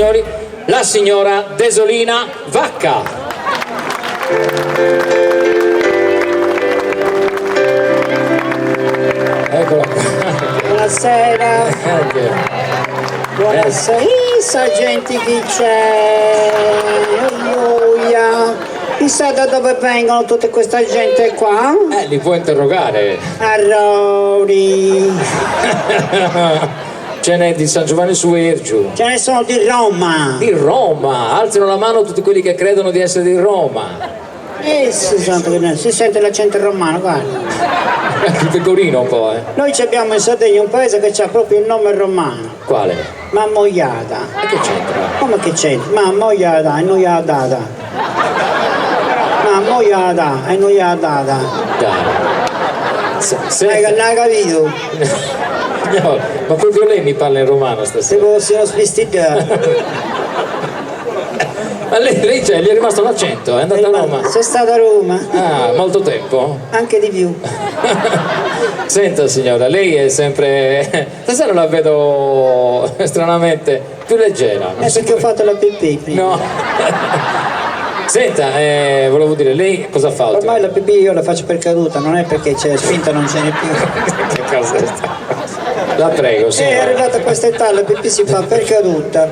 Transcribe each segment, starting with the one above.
signori, la signora Desolina Vacca. Eccola qua. Buonasera. Buonasera. Sargenti, chi c'è? Alleluia. Chissà da dove vengono tutta questa gente qua? Li può interrogare. Arrori. Ce n'è di San Giovanni su Ergiu. Ce ne sono di Roma. Di Roma. Alzino la mano tutti quelli che credono di essere di Roma. Si sente l'accento romano, guarda. Il pecorino un po', Noi abbiamo in Sardegna un paese che ha proprio il nome romano. Quale? Mammoiada. E che c'entra? Come che c'entra? Mammoiada e noiadada. Mammoiada e noiadada. Dai. Non hai capito? No, ma proprio lei mi parla in romano stasera. Se fossimo spistidati. Ma lei gli è rimasto l'accento, è andata a Roma? Sei stata a Roma? Ah, molto tempo? Anche di più. Senta signora, lei è sempre... Stasera la vedo stranamente più leggera. È perché ho fatto la pipì prima. No. Senta, volevo dire, lei cosa fa? Ormai la pipì io la faccio per caduta, non è perché c'è spinta, non ce n'è più. Che cosa è sta? La prego, signora. È arrivata a questa età, la pipì si fa per caduta.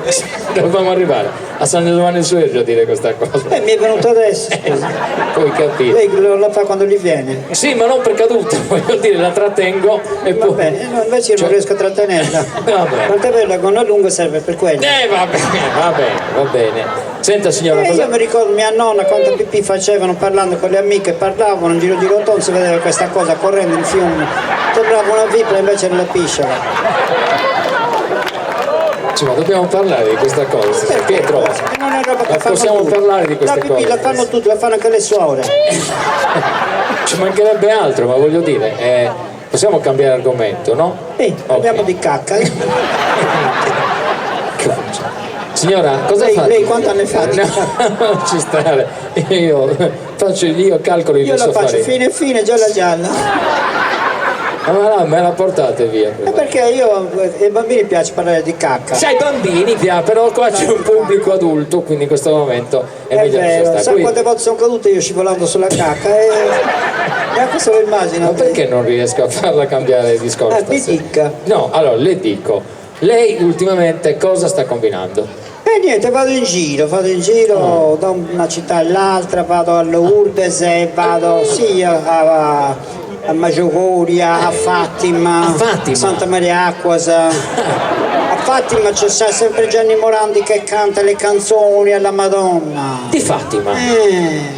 Dobbiamo arrivare a San Giovanni su Ergio a dire questa cosa. Mi è venuto adesso, scusa. Puoi capire. Lei la fa quando gli viene. Sì, ma non per caduta, voglio dire, la trattengo e Va poi... bene, no, invece io non riesco a trattenerla. Vabbè. Tant'è vero, con la lunga serve per quello. Va bene, va bene, va bene. Senta signora, cosa... Io mi ricordo mia nonna quanta pipì facevano parlando con le amiche, parlavano in giro di rotondo, si vedeva questa cosa correndo in fiume. Sembrava una vipera, invece era la pisciola. Sì, ma dobbiamo parlare di questa cosa. Pietro, Non è roba che fanno possiamo tutti. parlare di queste la pipì cose? la fanno tutti, la fanno anche le suore. Ci mancherebbe altro, ma voglio dire, possiamo cambiare argomento, no? Parliamo di cacca. Signora, cosa fa? Lei quanti anni fa? No, ci stare. Io calcolo il Io la faccio fine, gialla gialla. Ma no, me la portate via. Perché ai bambini piace parlare di cacca. Sai, ai bambini piace, però qua c'è un pubblico adulto, quindi in questo momento è meglio vero, stare. sai quante volte sono caduto io scivolando sulla cacca e neanche se lo immagino. Ma perché non riesco a farla cambiare discorso? Mi dica. No, allora le dico, lei ultimamente cosa sta combinando? Niente, vado in giro da una città all'altra, vado a Lourdes, vado sì a Medjugorje, a Fatima, a Santa Maria Acquasa. A Fatima c'è sempre Gianni Morandi che canta le canzoni alla Madonna. Di Fatima?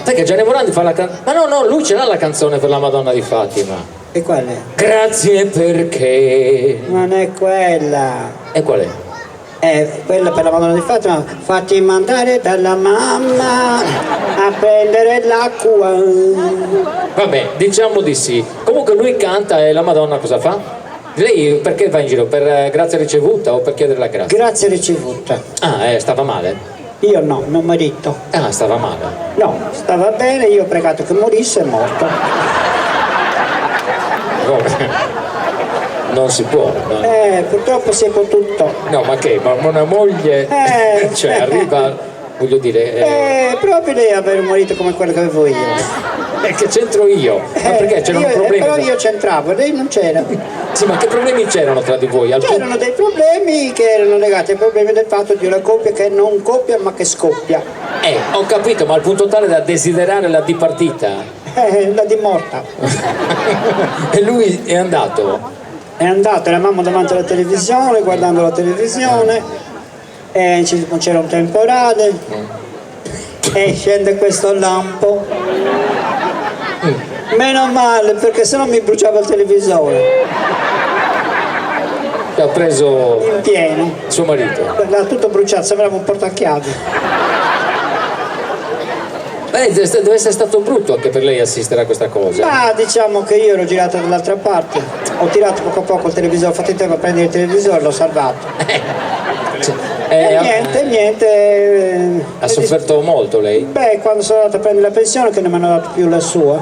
Perché Gianni Morandi fa la canzone? Ma no, lui ce l'ha la canzone per la Madonna di Fatima. E qual è? Grazie perché... Non è quella. E qual è? Quella per la Madonna di Fatima. Fatti mandare dalla mamma a prendere l'acqua. Vabbè, diciamo di sì. Comunque lui canta e la Madonna cosa fa? Lei perché va in giro? Per grazia ricevuta o per chiedere la grazia? Grazia ricevuta. Ah, stava male? Io no, mio marito. Ah, stava male. No, stava bene, io ho pregato che morisse, è morto. Non si può. Purtroppo si è potuto. No, ma che? Ma una moglie... cioè, arriva... Voglio dire... Proprio lei avere un marito come quello che avevo io. Che c'entro io? Ma perché c'erano problemi? Però io c'entravo, lei non c'era. Sì, ma che problemi c'erano tra di voi? C'erano dei problemi che erano legati ai problemi del fatto di una coppia che non coppia ma che scoppia. Ho capito, ma al punto tale da desiderare la dipartita? La di morta. E lui è andato? È andato, eravamo davanti alla televisione, guardando la televisione, e c'era un temporale, e scende questo lampo. Meno male, perché sennò mi bruciava il televisore. Che ha preso in pieno. Suo marito? L'ha tutto bruciato, sembrava un portachiavi. Deve essere stato brutto anche per lei assistere a questa cosa. Ma diciamo che io ero girata dall'altra parte, ho tirato poco a poco il televisore, ho fatto in tempo a prendere il televisore e l'ho salvato. Niente. Ha sofferto molto lei? Beh, quando sono andata a prendere la pensione che non mi hanno dato più la sua.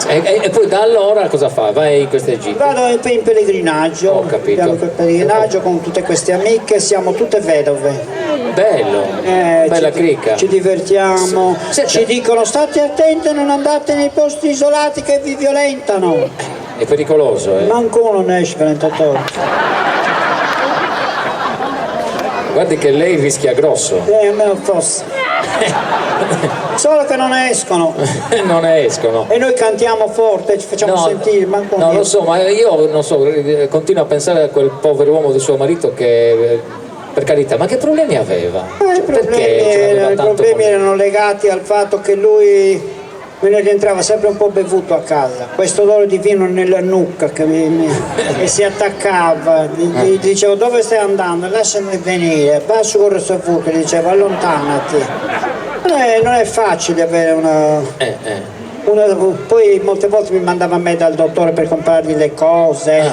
E poi da allora cosa fa? Vai in queste gite? Vado in pellegrinaggio. Ho capito. Andiamo in pellegrinaggio con tutte queste amiche, siamo tutte vedove. Bello, bella cricca. Ci divertiamo, Senta. ci dicono state attenti, non andate nei posti isolati che vi violentano. È pericoloso, eh? Manco uno ne esce violentatore. Guardi che lei rischia grosso. Almeno fosse. Solo che non escono. Non ne escono. E noi cantiamo forte, ci facciamo sentire, manco no, uno. lo so, ma io non so, continuo a pensare a quel povero uomo di suo marito che, per carità, ma che problemi aveva? I problemi erano legati al fatto che lui me ne rientrava sempre un po' bevuto a casa, questo odore di vino nella nuca e si attaccava, gli dicevo dove stai andando? Lasciami venire, va su con il che gli dicevo allontanati. Non è facile avere una, poi molte volte mi mandava a me dal dottore per comprargli le cose,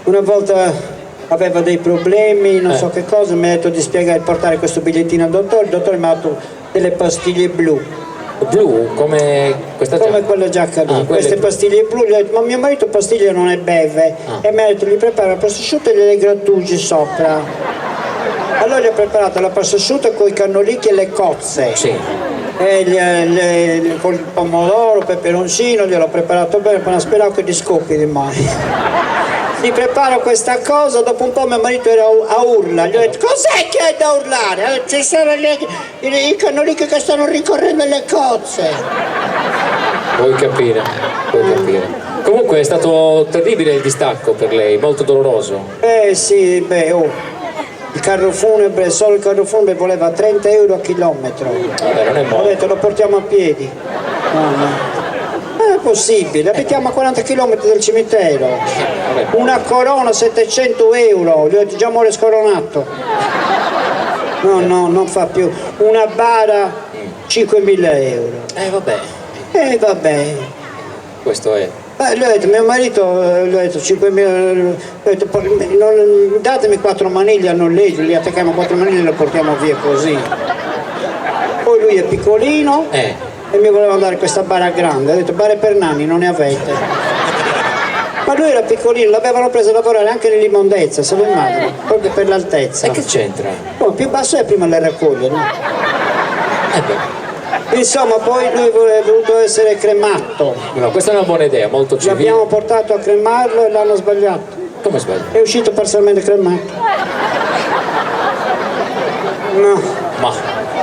una volta aveva dei problemi, non so che cosa, mi ha detto di spiegare, portare questo bigliettino al dottore, il dottore mi ha dato delle pastiglie blu. Blu, come questa giacca? Come quella giacca lì, queste pastiglie blu, gli ho detto, ma mio marito pastiglie non ne beve, e mi ha detto gli prepara la pasta asciutta e gliele grattugi sopra. Allora gli ho preparato la pasta asciutta con i cannolichi e le cozze. Sì. E con il pomodoro, peperoncino, gliel'ho preparato bene, poi speravo che gli scoppi di mano. Gli preparo questa cosa, dopo un po' mio marito era a urla, gli ho detto cos'è che hai da urlare? Ci sono i cannolichi che stanno rincorrendo le cozze. Puoi capire. Comunque è stato terribile il distacco per lei, molto doloroso. Sì, il carro funebre, solo il carro funebre voleva 30 euro a chilometro. Vabbè, non è Ho molto. detto lo portiamo a piedi. No. Non è possibile, abitiamo a 40 km del cimitero. Una corona 700 euro, gli ho detto già muore scoronato. No, non fa più. Una bara 5.000 euro. Vabbè. Questo è. Lui ha detto, mio marito, gli ho detto 5.000, datemi 4 maniglie a noleggio, li attacchiamo 4 maniglie e lo portiamo via così. Poi lui è piccolino e mi voleva dare questa bara grande, ho detto bare per nani non ne avete. Ma lui era piccolino, l'avevano preso a lavorare anche nell'immondezza, se lo immagini, proprio per l'altezza. E che c'entra? Più basso è prima le raccoglie, no? Insomma, poi lui avrebbe voluto essere cremato. No, questa è una buona idea, molto civile. L'abbiamo portato a cremarlo e l'hanno sbagliato. Come sbaglio? È uscito parzialmente cremato. No. Ma.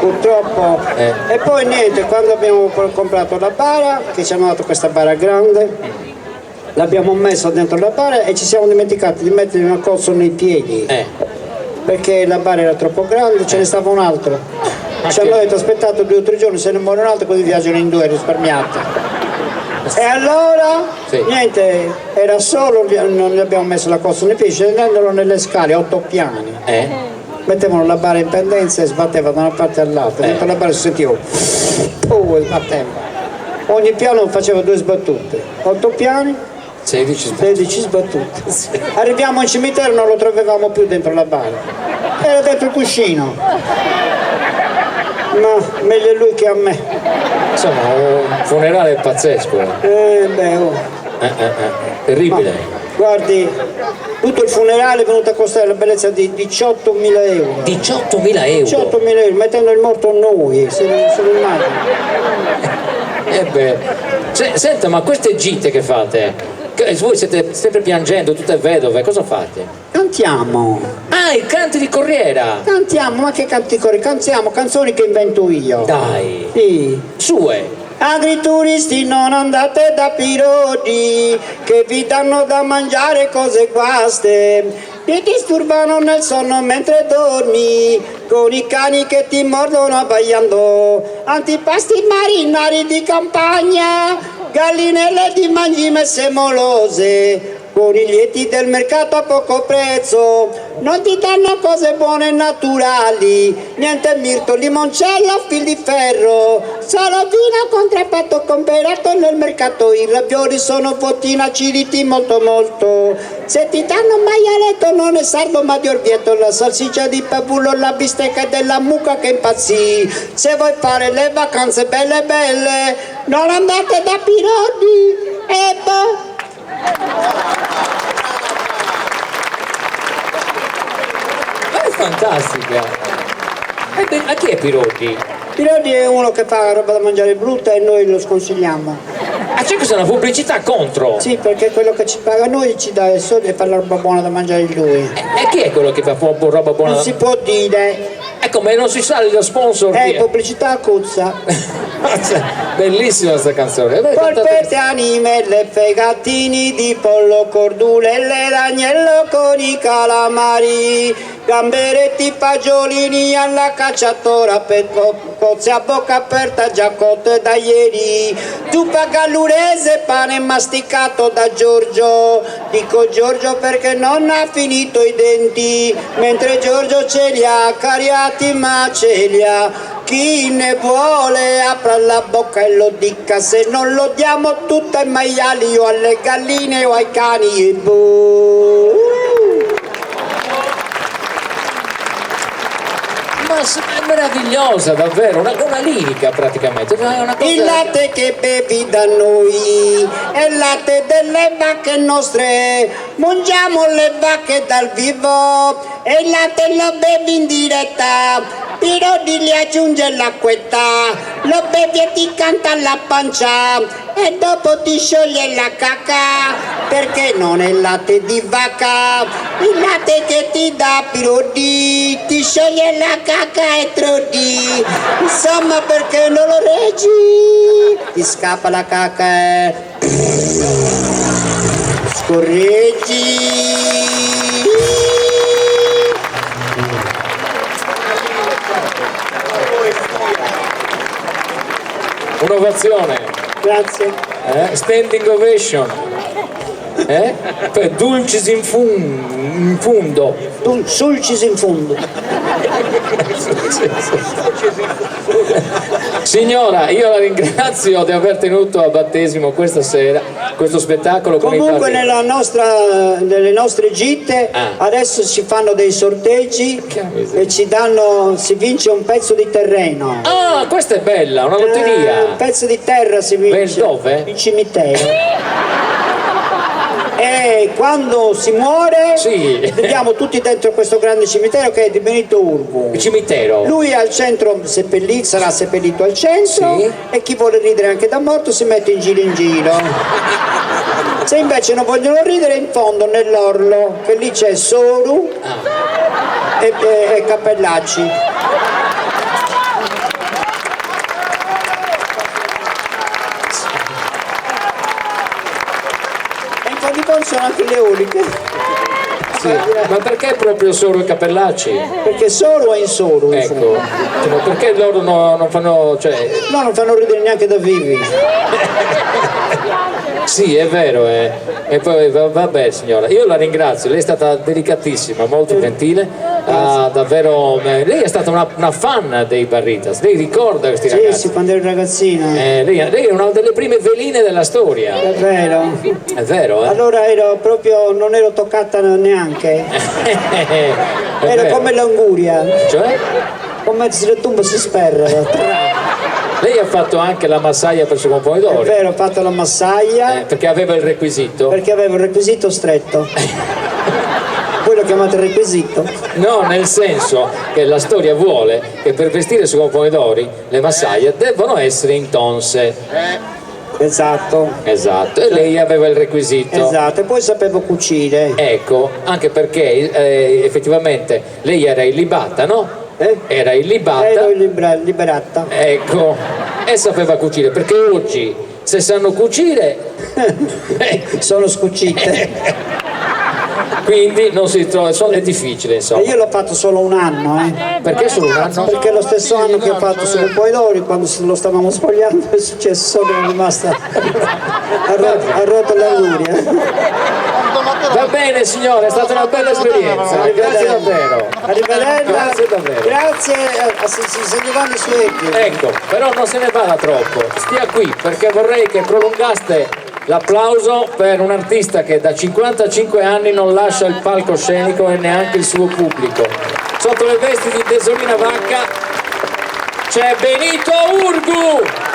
Purtroppo. E poi niente, quando abbiamo comprato la bara, che ci hanno dato questa bara grande, l'abbiamo messo dentro la bara e ci siamo dimenticati di mettere una cosa nei piedi. Perché la bara era troppo grande, ce ne stava un altro. Ci hanno detto aspettate 2 o 3 giorni, se ne muore un altro così viaggiano in 2, risparmiate. E allora niente, era solo, non gli abbiamo messo la cosa nei piedi, scendendolo nelle scale, 8 piani. Mettevano la bara in pendenza e sbatteva da una parte all'altra, dentro la bara si sentiva sbatteva. Ogni piano faceva 2 sbattute, 8 piani, 16 sbattute. Arriviamo in cimitero, non lo trovavamo più dentro la bara, era dentro il cuscino. Ma meglio lui che a me. Insomma, un funerale pazzesco. Terribile. Guardi, tutto il funerale è venuto a costare la bellezza di 18.000 euro. 18.000 euro? 18.000 euro, mettendo il morto noi, se lo immagini. Senta, ma queste gite che fate? Voi siete sempre piangendo, tutte vedove, cosa fate? Cantiamo. I canti di corriera! Cantiamo, ma che canti di corriera? Cantiamo canzoni che invento io. Dai! Sì. Sue! Agrituristi non andate da pirodi, che vi danno da mangiare cose guaste, ti disturbano nel sonno mentre dormi, con i cani che ti mordono abbaiando, antipasti marinari di campagna, gallinelle di mangime semolose, coniglietti del mercato a poco prezzo, non ti danno cose buone e naturali, niente mirto, limoncello, fil di ferro, solo vino contrappato comperato nel mercato, i ravioli sono votini aciditi molto molto, se ti danno un maialetto non è sardo ma di Orvieto, la salsiccia di Pavullo, la bistecca della mucca che impazzì, se vuoi fare le vacanze belle belle, non andate da Pirodi e boh. Ma è fantastica. Ma chi è Pirodi? Pirodi è uno che fa roba da mangiare brutta e noi lo sconsigliamo. Ah, c'è questa una pubblicità contro? Sì, perché quello che ci paga noi ci dà i soldi e fa la roba buona da mangiare lui. E chi è quello che fa roba buona? Non si può dire. Ecco, ma non si sa lo sponsor chi è? Pubblicità cuzza. Bellissima sta canzone. Polpette, anime, fegatini di pollo, cordule, l'agnello con i calamari, gamberetti, fagiolini alla cacciatora, per cozze a bocca aperta già cotte da ieri, zuppa gallurese, pane masticato da Giorgio, dico Giorgio perché non ha finito i denti, mentre Giorgio ce li ha cariati ma ce li ha. Chi ne vuole apra la bocca e lo dica, se non lo diamo tutto ai maiali o alle galline o ai cani e boh. Ma è meravigliosa, davvero, una lirica praticamente. Una cosa... Il latte che bevi da noi è il latte delle vacche nostre, mangiamo le vacche dal vivo e il latte lo bevi in diretta. Pirodi gli aggiunge l'acquetta, lo bevi e ti canta la pancia e dopo ti scioglie la cacca, perché non è latte di vacca, il latte che ti dà Pirodi, ti scioglie la cacca e trodi, insomma perché non lo reggi, ti scappa la cacca e scorreggi. Un'ovazione. Grazie. Standing ovation. Dulcis in fundo. Sulcis in fondo. Signora, io la ringrazio di aver tenuto a battesimo questa sera questo spettacolo. Comunque con i nelle nostre gite adesso si fanno dei sorteggi e si vince un pezzo di terreno. Ah, questa è bella, una lotteria. Un pezzo di terra si vince. Dove? Il cimitero. E quando si muore andiamo tutti dentro questo grande cimitero che è di Benito Urbu. Il cimitero. Lui al centro sarà seppellito al centro e chi vuole ridere anche da morto si mette in giro. Se invece non vogliono ridere, in fondo nell'orlo, che lì c'è Soru e Cappellacci. Di poi sono anche le uniche. Sì. Ma perché proprio Soru e Cappellacci? Perché Soru è in Soru. Ecco. Ma perché loro non fanno. No, non fanno ridere neanche da vivi. Sì, è vero, e poi vabbè signora, io la ringrazio, lei è stata delicatissima, molto gentile, davvero, lei è stata una fan dei Barritas, lei ricorda questi ragazzi? Sì, quando ero ragazzina. Lei è una delle prime veline della storia. È vero. È vero, Allora non ero toccata neanche. Era come l'anguria. Cioè? Come si retumba si sperra. Lei ha fatto anche la massaia per suo pomodoro. È vero, ho fatto la massaia. Perché aveva il requisito. Perché avevo il requisito stretto. Voi lo chiamate requisito? No, nel senso che la storia vuole che per vestire suo pomodori le massaie devono essere in tonse. Esatto. E lei aveva il requisito. Esatto, e poi sapevo cucire. Ecco, anche perché effettivamente lei era illibata, no? Era illibata. Ero liberata. Ecco, e sapeva cucire, perché oggi se sanno cucire sono scucite. quindi non si trova, è difficile E insomma. io l'ho fatto solo un anno, Perché solo un anno? perché lo stesso anno che ho fatto su Poi d'Ori, quando lo stavamo spogliando, è successo solo, è rimasta ha rotto l'auguria. Va bene signore, è stata una bella esperienza, grazie davvero. Arrivederla, Grazie davvero. grazie, se ne vanno su Ecchio. Ecco, però non se ne vada troppo, stia qui perché vorrei che prolungaste l'applauso per un artista che da 55 anni non lascia il palcoscenico e neanche il suo pubblico. Sotto le vesti di Tesorina Vacca c'è Benito Urgu!